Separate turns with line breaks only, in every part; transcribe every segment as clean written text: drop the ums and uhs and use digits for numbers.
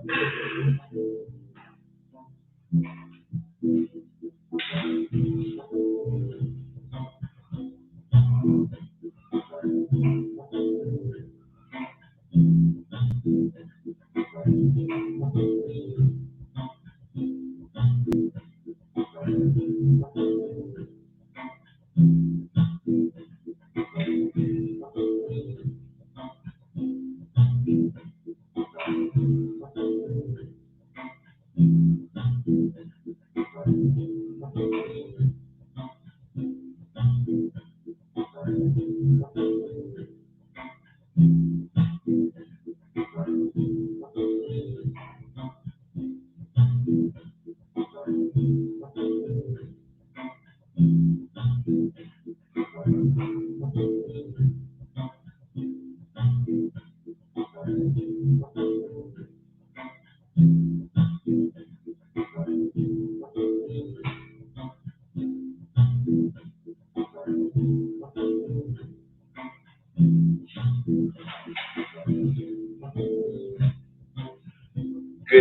Good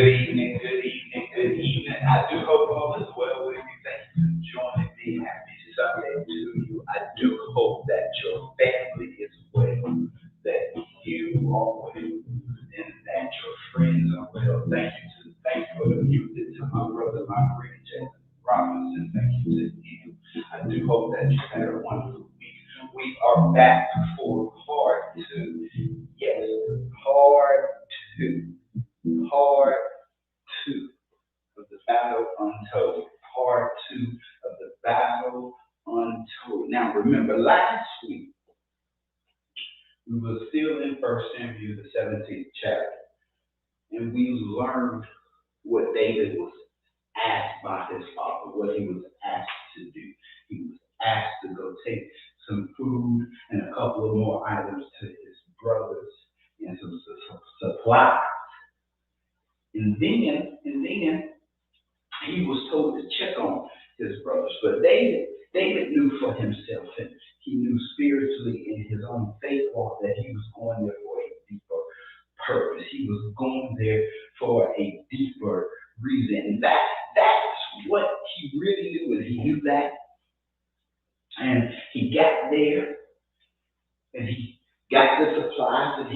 evening, good evening, good evening. I do hope all is well with you. Thank you for joining me. Happy Sunday to you. I do hope that your family is well, that you are well, and that your friends are well. Thank you for the music to my brother, my friend Jason Robinson. Thank you to you. I do hope that you had a wonderful week. We are back for part two. Yes, part two. Part two of the battle untold. Part two of the battle untold. Now remember, last week we were still in First Samuel, the 17th chapter, and we learned what David was asked by his father, what he was asked to do. He was asked to go take some food and a couple of more items to his brothers and some supplies. And then he was told to check on his brothers. But David knew for himself, and he knew spiritually in his own faith walk that he was going there for a deeper purpose. He was going there for a deeper reason. And that's what he really knew, and he knew that. And he got there, and he got the supplies, and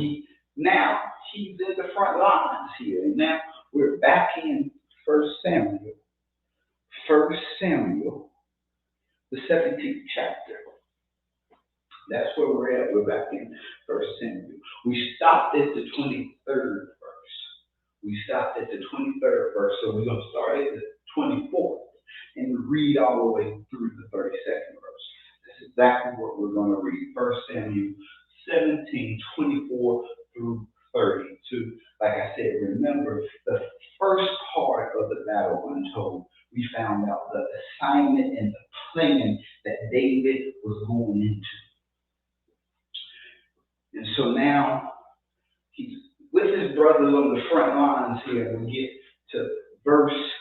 now he's in the front lines here. And now we're back in First Samuel, the 17th chapter. That's where we're at. We're back in First Samuel. We stopped at the 23rd verse. So we're going to start at the 24th and read all the way through the 32nd verse. That's exactly what we're going to read. First Samuel 17:24 through 32. Like I said, remember the first part of the battle untold. We found out the assignment and the plan that David was going into. And so now he's with his brothers on the front lines here. We get to verse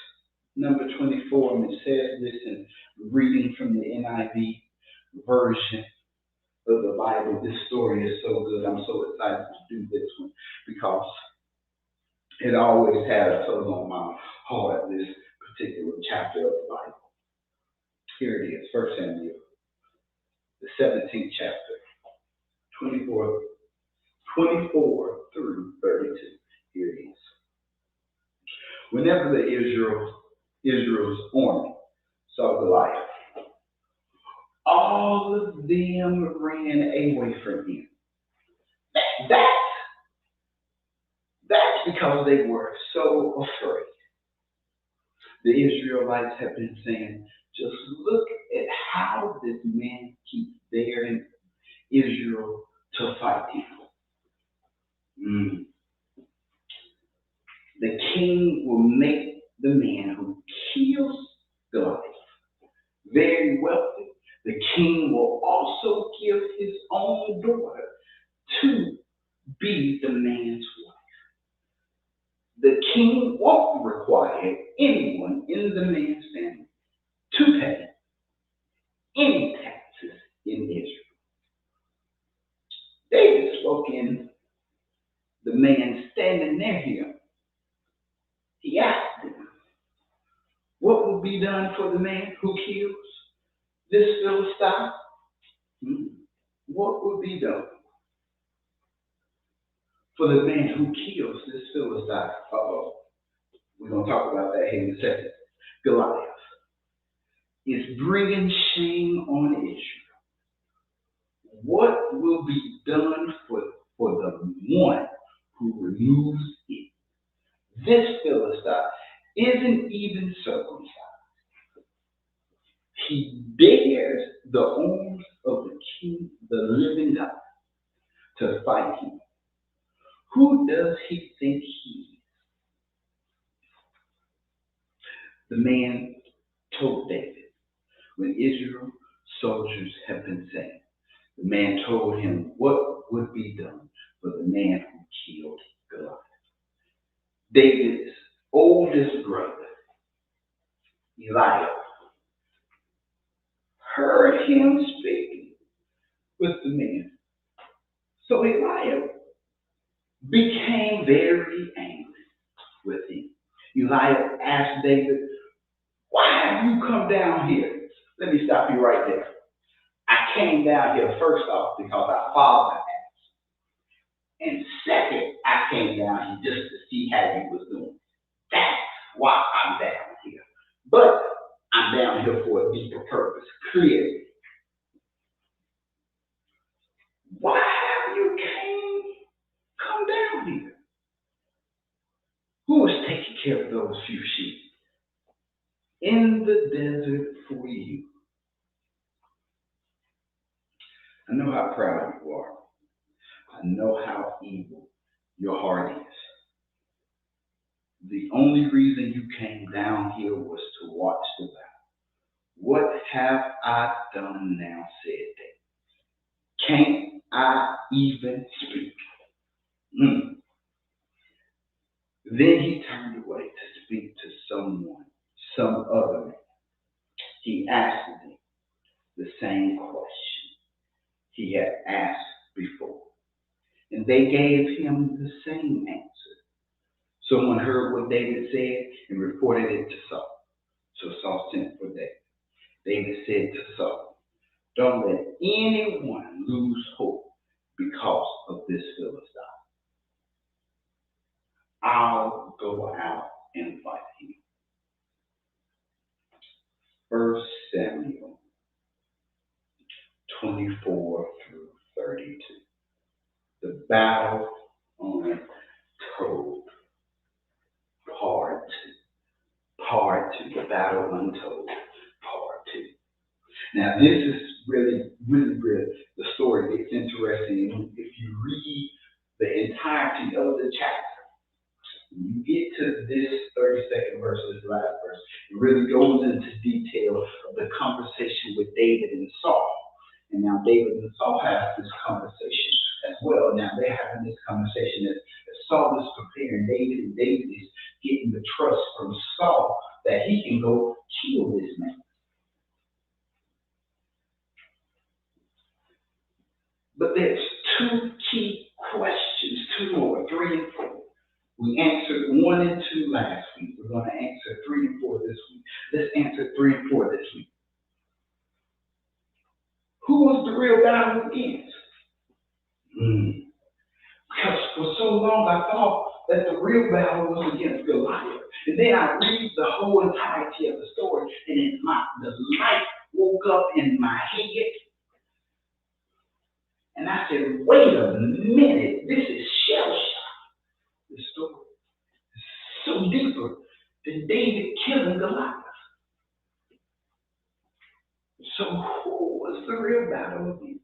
number 24, and it says this, in reading from the NIV version of the Bible. This story is so good. I'm so excited to do this one because it always had a tug on my heart, this particular chapter of the Bible. Here it is, 1 Samuel, the 17th chapter, 24 through 32. Here it is. Whenever the Israel's army saw Goliath, all of them ran away from him. That's because they were so afraid. The Israelites have been saying, just look at how this man keeps daring Israel to fight people. The king will make the man who kills Goliath very wealthy. The king will also give his own daughter to be the man's wife. The king won't require anyone in the man's family to pay any taxes in Israel. David spoke in the man standing near him He asked them, what will be done for the man who kills this Philistine? What will be done for the man who kills this Philistine? Uh-oh. We're going to talk about that here in a second. Goliath is bringing shame on Israel. What will be done for the one who removes it? This Philistine isn't even circumcised. He dares the arms of the king, the living God, to fight him. Who does he think he is? The man told David when Israel's soldiers have been slain. The man told him what would be done for the man who killed Goliath. David's oldest brother, Eliab, heard him speaking with the man. So Eliab became very angry with him. Eliab asked David, why have you come down here? Let me stop you right there. I came down here first off because our father asked. And second, I came down here just to see how you was doing. That's why I'm down here. But I'm down here for a deeper purpose, clearly. Why have you come down here? Who is taking care of those few sheep in the desert for you? I know how proud you are. I know how evil your heart is. The only reason you came down here was to watch the battle. What have I done now, said David. Can't I even speak? Then he turned away to speak to some other man. He asked them the same question he had asked before, and they gave him the same answer. Someone heard what David said and reported it to Saul. So Saul sent for David. David said to Saul, don't let anyone lose hope because of this Philistine. I'll go out and fight him. 1 Samuel 24 through 32. The battle on Untold. Part 2. The battle Untold. Part 2. Now this is really the story gets interesting. If you read the entirety of the chapter, when you get to this 32nd verse, this last verse, it really goes into detail of the conversation with David and Saul. And now David and Saul have this conversation as well. Now they're having this conversation as Saul is preparing David, and David is getting the trust from Saul that he can go kill this man. But there's two key questions, 2 more, 3 and 4. We answered 1 and 2 last week. We're going to answer 3 and 4 this week. Let's answer 3 and 4 this week. Who was the real battle against? Because for so long I thought that the real battle was against Goliath. And then I read the whole entirety of the story, and the light woke up in my head. And I said, wait a minute, this is shell-shock. The story is so deeper than David killing Goliath. So who was the real battle against?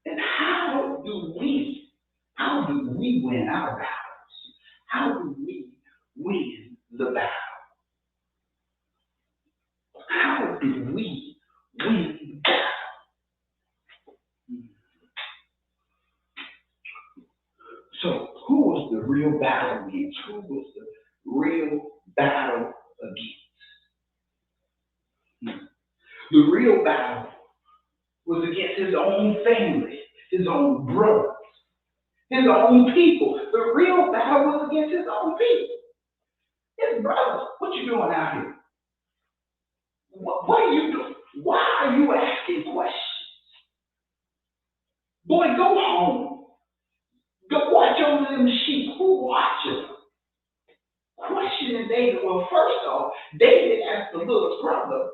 And how do we win our battles? How do we win the battle? How do we win the battle? So who was the real battle against? Who was the real battle against? The real battle was against his own family, his own brothers, his own people. The real battle was against his own doing out here? What are you doing? Why are you asking questions? Boy, go home. Go watch over them sheep. Who watches them? Questioning David. Well, first off, David asked the little brother,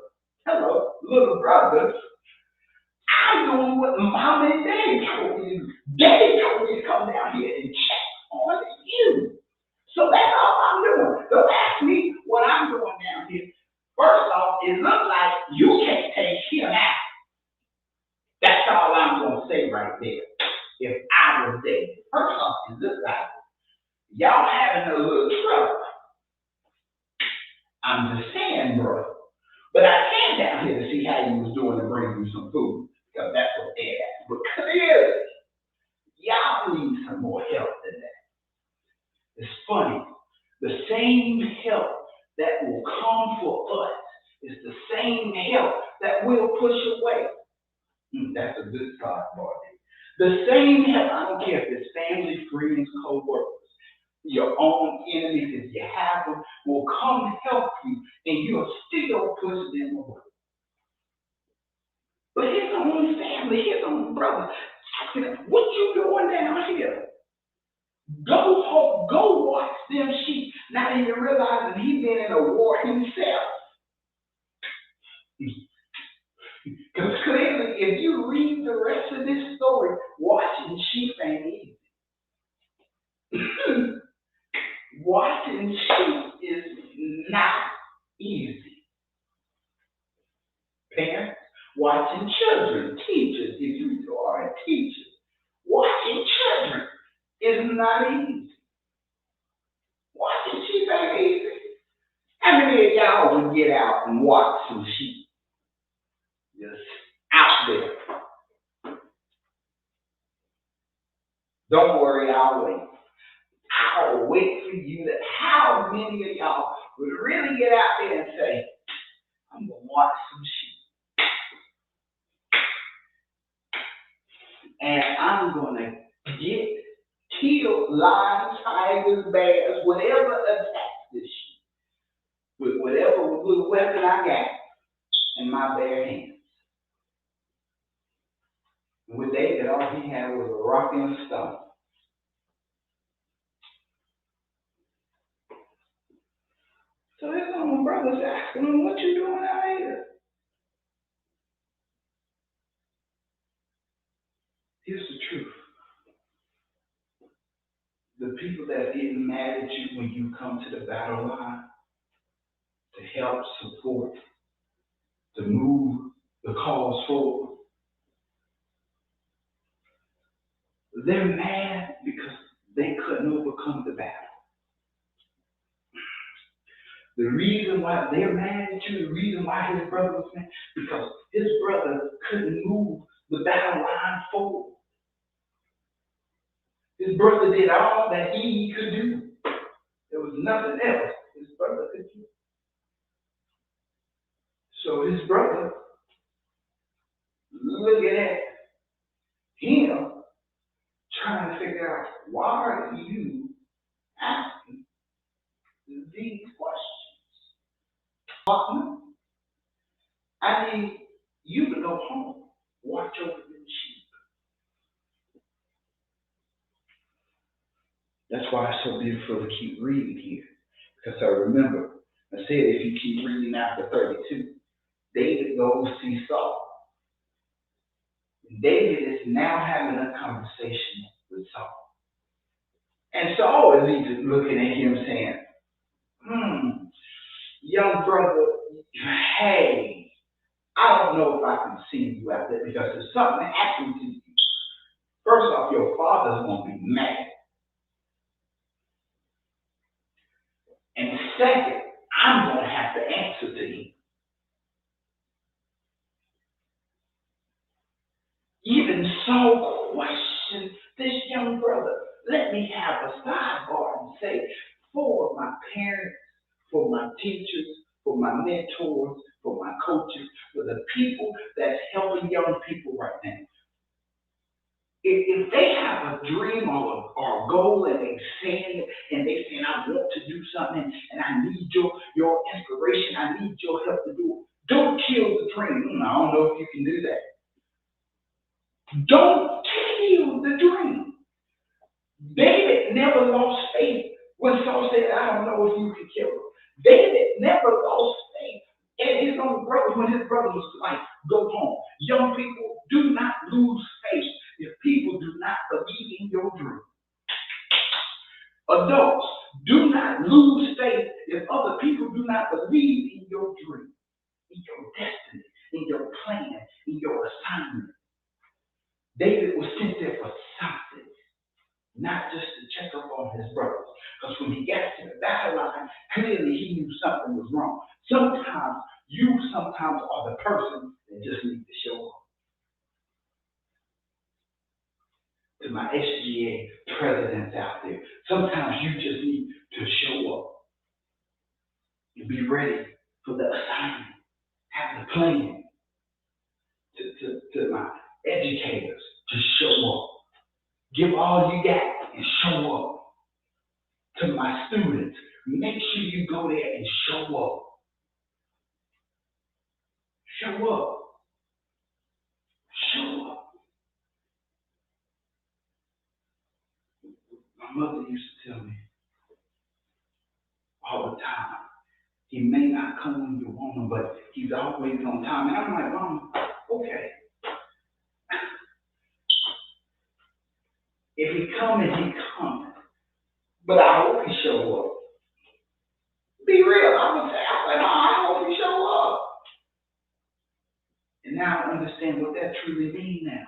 hello, little brother, I'm doing what mom and daddy told me to do. Daddy told me to come down here and check on you. So that's all I'm doing. Don't ask me what I'm doing down here. First off, it looks like you can't take him out. That's all I'm going to say right there. If I was there. First off, it looks like y'all having a little trouble. I'm just saying, bro. But I came down here to see how you was doing and bring you some food. Because that's what they're at. But clearly, y'all need some more help than that. It's funny. The same help that will come for us is the same help that will push away. That's a good start, Marty. The same help, I don't care if it's family, friends, co-workers, your own enemies, if you have them, will come help you, and you'll still push them away. But his own family, his own brother, asking him, what you doing down here? Go home, go watch them sheep. Not even realizing he's been in a war himself. Because clearly, if you read the rest of this story, watching sheep ain't easy. Watching sheep is not easy. Parents, watching children, teachers, if you are a teacher, watching children is not easy. Watching sheep ain't easy. How many of y'all would get out and watch some sheep? Just out there. Don't worry, I'll wait. I'll wait for you. How many of y'all would really get out there and say, I'm going to watch some sheep. And I'm going to kill lions, tigers, bears, whatever attacks this sheep. With whatever little weapon I got in my bare hands. And with David, all he had was a rock and a stone. So his own brothers asking him, what you doing out here? Here's the truth. The people that getting mad at you when you come to the battle line to help, support, to move the cause forward, they're mad because they couldn't overcome the battle. The reason why they're mad at you, the reason why his brother was mad, because his brother couldn't move the battle line forward. His brother did all that he could do. There was nothing else his brother could do. So his brother, looking at him, trying to figure out, why are you asking these questions? Partner, I need you to go home, watch over them sheep. That's why it's so beautiful to keep reading here. Because I remember, I said if you keep reading after 32, David goes to see Saul. David is now having a conversation with Saul. And Saul is looking at him saying, young brother, hey, I don't know if I can see you out there because there's something happened to you. First off, your father's going to be mad. And second, I'm going to have to answer to him. Even Saul questioned this young brother. Let me have a sidebar and say, for my parents, for my teachers, for my mentors, for my coaches, for the people that's helping young people right now. If they have a dream or a goal and they're saying it and they're saying, I want to do something and I need your I need your help to do it. Don't kill the dream. I don't know if you can do that. Don't kill the dream. David never lost faith when Saul said, I don't know if you can kill him. David never lost faith in his own brother when his brother was like, go home. Young people, do not lose faith if people do not believe in your dream. Adults, do not lose faith if other people do not believe in your dream, in your destiny, in your plan, in your assignment. David was sent there for something, not just to check up on his brothers. Because when he got to the battle line, clearly he knew something was wrong. Sometimes are the person that just needs to show up. To my SGA presidents out there, sometimes you just need to show up and be ready for the assignment, have the plan. To my educators, to show up. Give all you got and show up. To my students, make sure you go there and show up. Show up. Show up. My mother used to tell me all the time, he may not come when you want him, but he's always on time. And I'm like, Mom, okay. If he coming, he coming. But I hope he show up. Be real. I'm going to say, I hope he show up. And now I understand what that truly means now.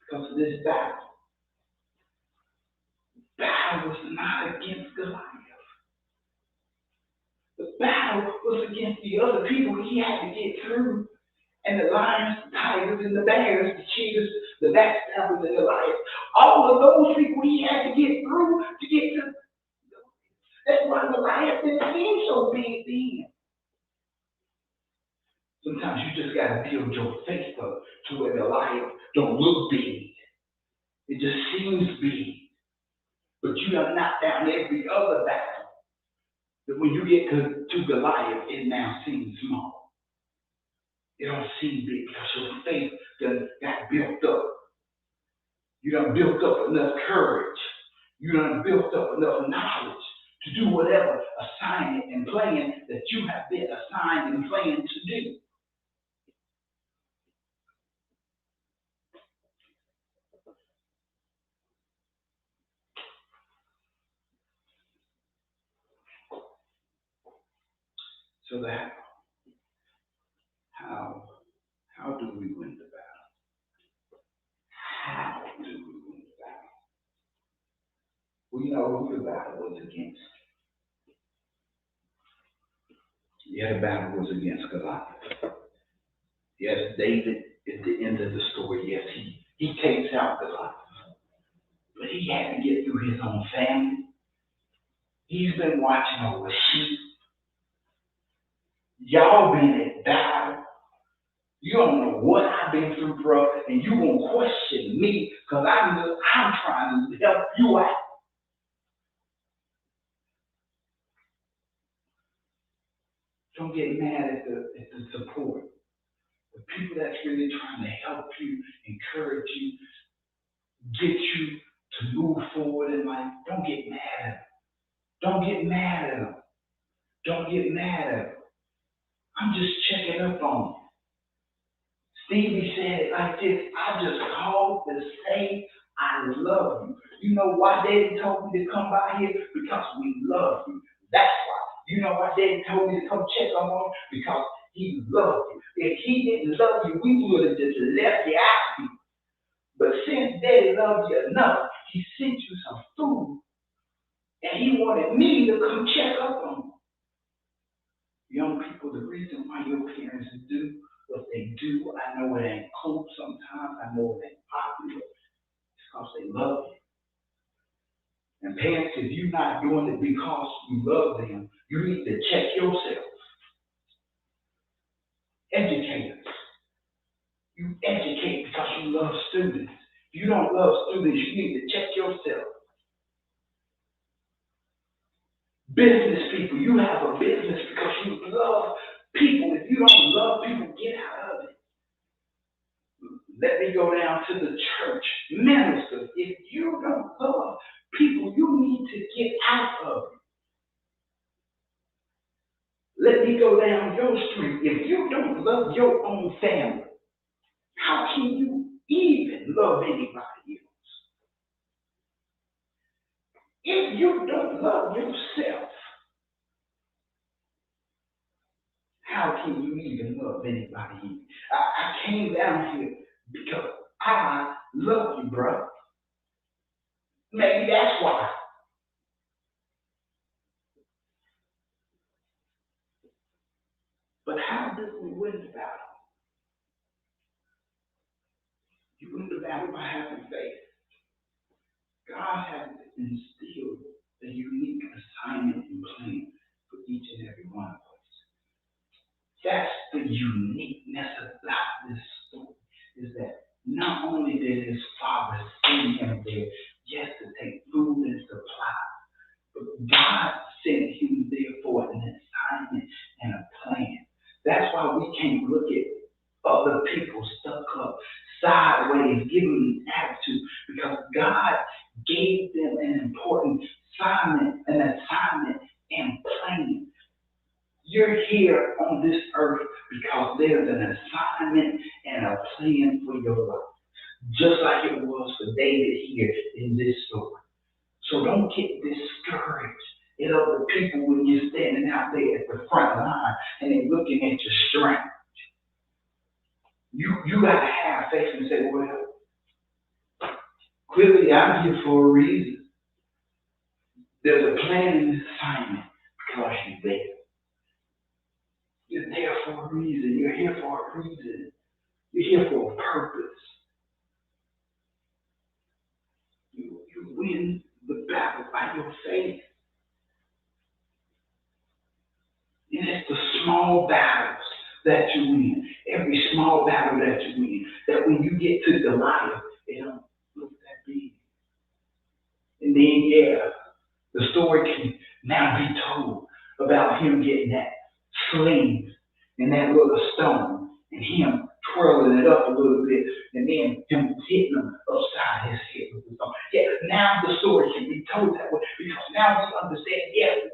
Because of this battle. The battle was not against Goliath. The battle was against the other people he had to get through. And the lions, the tigers, and the bears, the cheaters, the backstabbers, and the lions. All of those people he had to get through to get to. That's why Goliath didn't seem so big then. Sometimes you just got to build your faith up to where Goliath don't look big. It just seems big. But you have knocked down every other battle. That when you get to Goliath, it now seems small. It don't seem big because your faith done got built up. You done built up enough courage. You done built up enough knowledge to do whatever assignment and plan that you have been assigned and planned to do. So that how do we win the battle? How do we win the battle? We know who the battle was against. Yeah, the battle was against Goliath. Yes, David at the end of the story, yes, he takes out Goliath. But he had to get through his own family. He's been watching over sheep. Y'all been at battle. You don't know what I've been through, bro, and you won't question me because I'm trying to help you out. Don't get mad at the support. The people that's really trying to help you, encourage you, get you to move forward in life. Don't get mad at them. Don't get mad at them. Don't get mad at them. I'm just checking up on you. Stevie said it like this, I just called to say I love you. You know why Daddy told me to come by here? Because we love you. That's why. You know why Daddy told me to come check on you? Because he loved you. If he didn't love you, we would have just left you out here. But since Daddy loved you enough, he sent you some food. And he wanted me to come check up on you. Young people, the reason why your parents do what they do, I know it ain't cool sometimes, I know it ain't popular, it's because they love you. And parents, if you're not doing it because you love them, you need to check yourself. Educators, you educate because you love students. If you don't love students, you need to check yourself. Business people, you have a business because you love people. If you don't love people, get out of it. Let me go down to the church. Ministers, if you don't love people, you need to get out of it. Let me go down your street. If you don't love your own family, how can you even love anybody else? If you don't love yourself, how can you even love anybody else? I came down here because I love you, bro. Maybe that's why. But how do we win the battle? You win the battle by having faith. God has instilled a unique assignment and plan for each and every one of us. That's the uniqueness about this story, is that not only did his father send him there just to take food and supply, but God sent him there for an assignment and a plan. That's why we can't look at other people stuck up sideways, giving them attitude, because God gave them an important assignment, and plan. You're here on this earth because there's an assignment and a plan for your life, just like it was for David here in this story. So don't get discouraged at other people when you're standing out there at the front line and they're looking at your strength. You got to have faith and say, well, clearly I'm here for a reason. There's a plan in this assignment because you're there. You're there for a reason. You're here for a reason. You're here for a purpose. You win the battle by your faith. And it's the small battles that you win. Every small battle that you win. That when you get to Goliath, it don't look that big. And then, the story can now be told about him getting that sling and that little stone and him twirling it up a little bit and then him hitting him upside his head with the stone. Now the story can be told that way because now we understand,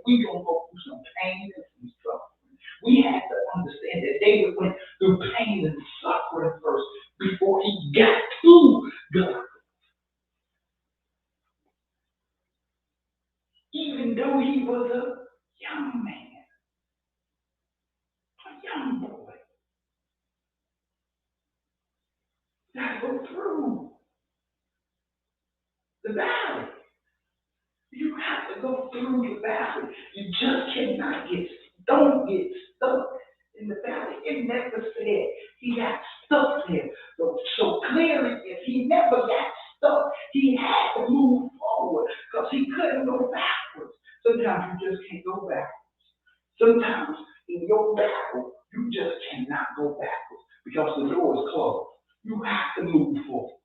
we're going to go through some pain and some suffering. We have to understand that David went through pain and suffering first before he got to God. Even though he was a young man, a young boy, you got to go through the valley. You have to go through the valley. You just cannot don't get stuck in the valley. It never said he got stuck there. So clearly, if he never got stuck, he had to move forward because he couldn't go backwards. Sometimes you just can't go backwards. Sometimes in your battle, you just cannot go backwards because the door is closed. You have to move forward.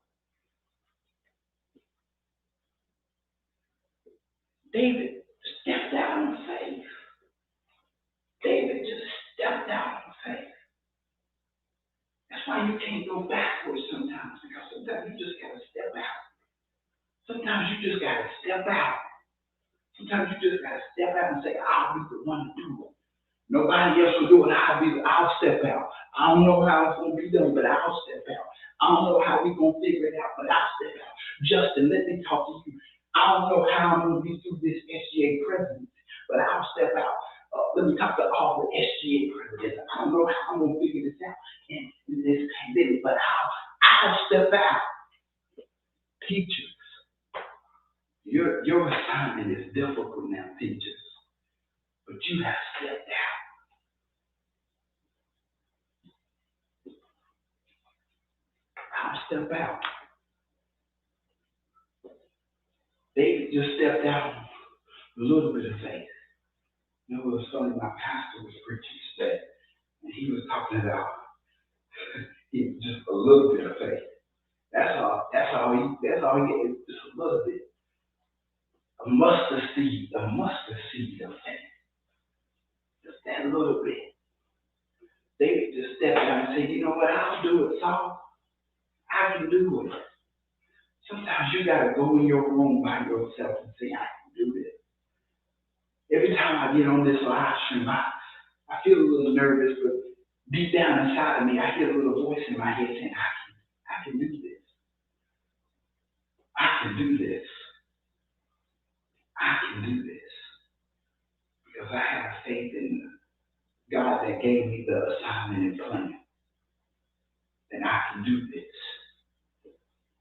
David stepped out in faith. David just stepped out in faith. That's why you can't go backwards sometimes, because sometimes you just got to step out. Sometimes you just got to step out. Sometimes you just got to step out and say, I'll be the one to do it. Nobody else will do it. I'll step out. I don't know how it's going to be done, but I'll step out. I don't know how we're going to figure it out, but I'll step out. Justin, let me talk to you. I don't know how I'm going to be through this SGA presidency, but I'll step out. Let me talk to all the SGA presidents. I don't know how I'm going to figure this out in this pandemic, but I'll step out. Teachers, your assignment is difficult now, teachers, but you have stepped out. I'll step out. David just stepped out a little bit of faith. It was something my pastor was preaching today, and he was talking about just a little bit of faith. That's all he gave, just a little bit A mustard seed of faith. Just that little bit. David just stepped out and said, you know what, I'll do it, Saul. I can do it. Sometimes you got to go in your room by yourself and say, I can do this. Every time I get on this live stream, I feel a little nervous, but deep down inside of me, I hear a little voice in my head saying, I can do this. I can do this. I can do this. Because I have faith in God that gave me the assignment and plan. And I can do this.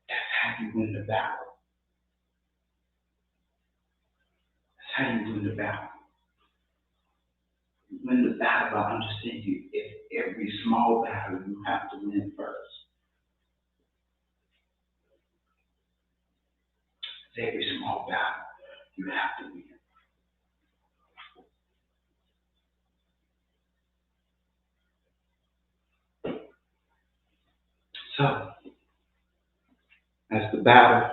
That's how you win the battle. That's how you win the battle. You win the battle by understanding every small battle you have to win first. Every small battle you have to win. So, as the battle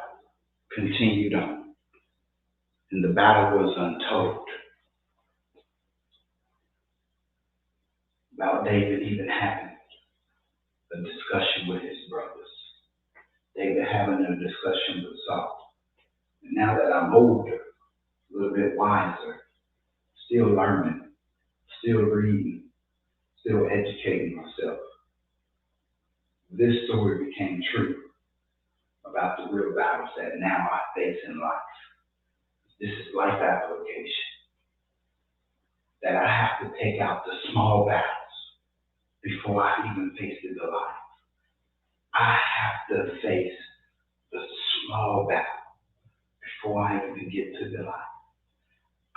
continued on, and the battle was untold, about David even having a discussion with his brothers. David having a discussion with Saul. And now that I'm older, a little bit wiser, still learning, still reading, still educating myself, this story became true about the real battles that now I face in life. This is life application. That I have to take out the small battles before I even face the Goliath. I have to face the small battle before I even get to Goliath.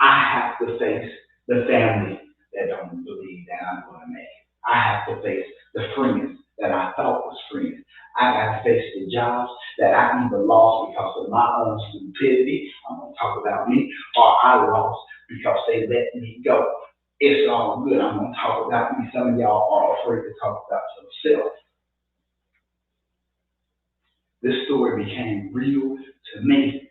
I have to face the family that don't believe that I'm going to make it. I have to face the friends that I thought was friends. I got to face the jobs that I either lost because of my own stupidity, I'm going to talk about me, or I lost because they let me go. It's all good. I'm going to talk about me. Some of y'all are afraid to talk about yourself. This story became real to me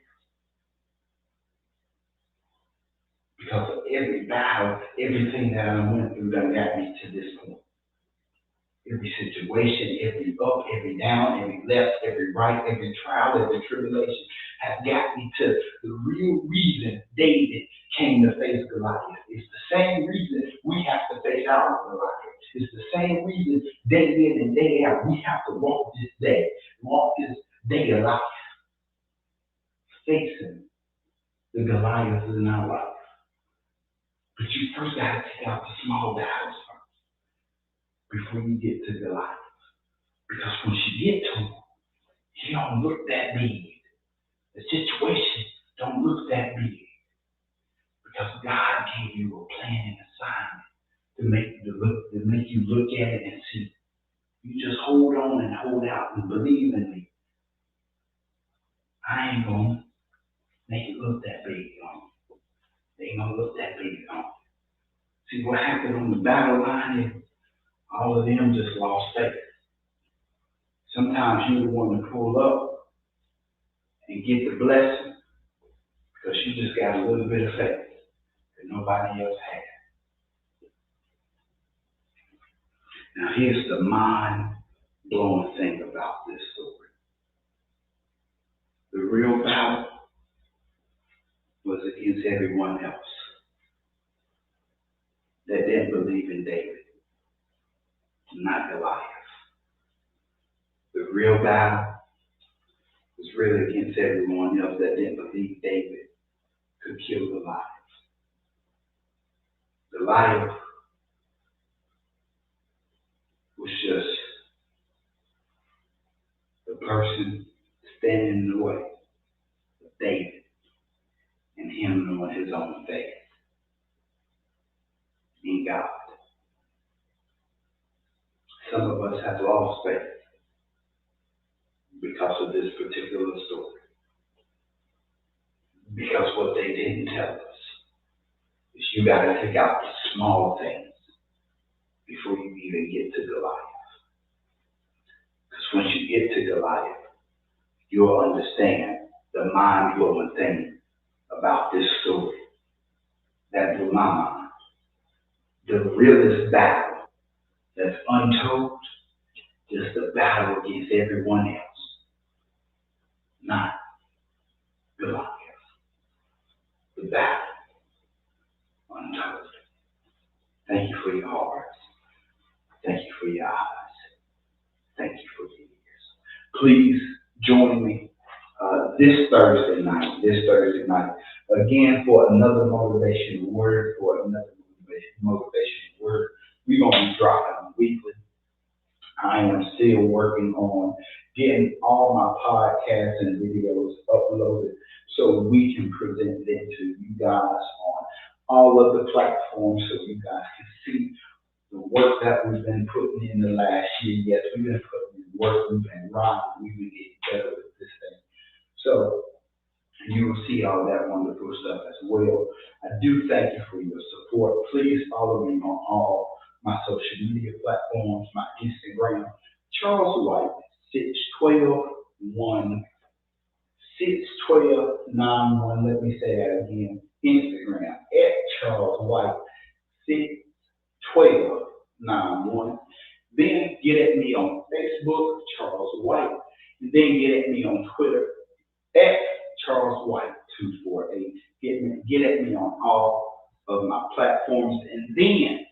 because of every battle, everything that I went through that got me to this point. Every situation, every up, every down, every left, every right, every trial, every tribulation has got me to the real reason David came to face Goliath. It's the same reason we have to face our Goliath. It's the same reason day in and day out we have to walk this day of life, facing the Goliath in our life. But you first got to take out the small battles first before you get to Goliath. Because once you get to him, he don't look that big. The situation don't look that big. Because God gave you a plan and assignment to make you look at it and see. You just hold on and hold out and believe in me. I ain't gonna make it look that big on you. They ain't gonna look that big on you. See what happened on the battle line is all of them just lost faith. Sometimes you want to pull up and get the blessing because you just got a little bit of faith that nobody else had. Now here's the mind-blowing thing about this story. The real battle was against everyone else that didn't believe in David, not Goliath. The real battle was really against everyone else that didn't believe David could kill Goliath. Goliath was just the person standing in the way of David and him knowing his own faith in God. Some of us have lost faith because of this particular story. Because what they didn't tell us is you got to take out the small things before you even get to Goliath. Because once you get to Goliath, you'll understand the mind-blowing thing about this story that blew my mind. The realest battle that's untold is the battle against everyone else, not Goliath. The battle untold. Thank you for your hearts. Thank you for your eyes. Thank you for your ears. Please join me this Thursday night, again for another motivational word, motivational word. We're going to be dropping weekly. I am still working on getting all my podcasts and videos uploaded so we can present them to you guys on all of the platforms so you guys can see the work that we've been putting in the last year. Yes, we've been putting in work, we've been rocking, we've been getting better with this thing. So you will see all that wonderful stuff as well. I do thank you for your support. Please follow me on all my social media platforms, my Instagram, Charles White, 612-612-91. Let me say that again. Instagram at Charles White, 612-91. Then get at me on Facebook, Charles White. And then get at me on Twitter at Charles White 248. Get at me on all of my platforms, and then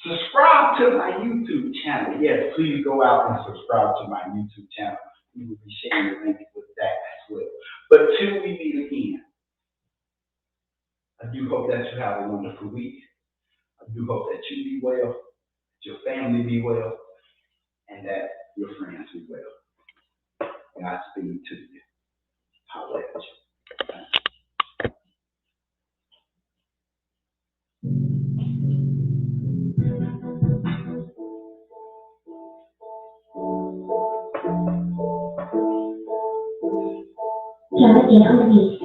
subscribe to my YouTube channel. Yes, please go out and subscribe to my YouTube channel. We will be sharing the link with that as well. But till we meet again, I do hope that you have a wonderful week. I do hope that you be well, that your family be well, and that your friends be well. Godspeed to you. Holla at you.
David and Goliath.